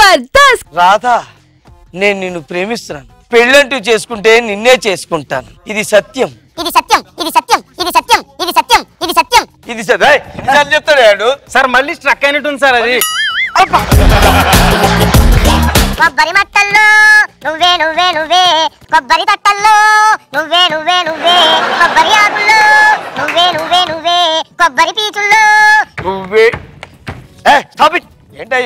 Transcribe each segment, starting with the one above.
జబర్దస్త్. రాధా, నేను నిన్ను ప్రేమిస్తున్నాను. పెళ్ళంటూ చేసుకుంటే నిన్నే చేసుకుంటాను. ఇది సత్యం. ఇది సత్యం, ఇది సత్యం, ఇది సత్యం, ఇది సత్యం, ఇది సత్యం, ఇది సత్యం చెప్తాడు సార్. మళ్ళీ స్ట్రక్ అయినట్టుంది సార్ అది. కొబ్బరి మట్టల్లో నువ్వే నువ్వే నువ్వే, కొబ్బరి తట్టల్లో నువ్వే నువ్వే నువ్వే, కొబ్బరి ఆకుల్లో నువ్వే నువ్వే నువ్వే, కొబ్బరి పీచుల్లో నువ్వే.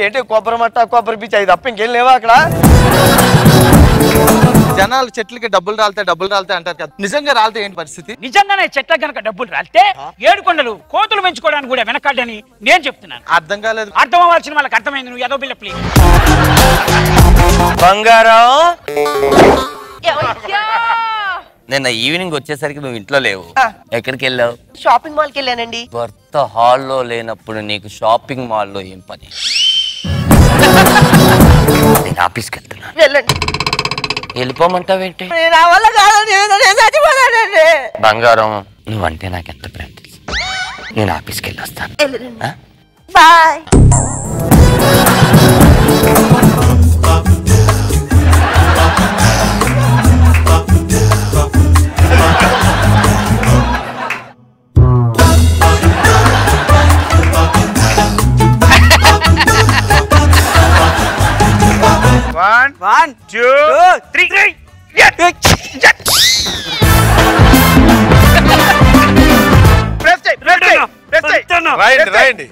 ఏంటి కొబ్బరి మట్ట కొబ్బరి పీచు అది తప్ప ఇంకేం లేవా అక్కడ? జనాలు చెట్లకి డబ్బులు రాలితే అంటారు కదా, నిజంగా రాలితే ఏంటి పరిస్థితి? నిజంగానే చెట్లకు గనక డబ్బులు రాలితే ఏడుకొండలు కోతులు పెంచుకోవడానికి కూడా వెనకాడని నేను చెప్తున్నాను. అర్థం కాలేదు. అర్థం అవ్వాల్సిన వాళ్ళకి అర్థమైంది. నువ్వు ఏదో బిల్ల ప్లీజ్. బంగారం, నిన్న ఈవినింగ్ వచ్చేసరికి నువ్వు ఇంట్లో లేవు. ఎక్కడికి వెళ్ళావు? షాపింగ్ మాల్ కి వెళ్ళానండి. భర్త హాల్లో లేనప్పుడు నీకు షాపింగ్ మాల్లో ఏం పని? నేను ఆఫీస్కి వెళ్తున్నాను. వెళ్ళండి. వెళ్ళిపోమంటావేంటి? నా వల్ల కాదండి, నేను చచ్చిపోతానండి. బంగారం, నువ్వంటే నాకు ఎంత ప్రేమ తెలుసు. నేను ఆఫీస్కి వెళ్ళి వస్తాను. Bye. One, two, three. Right.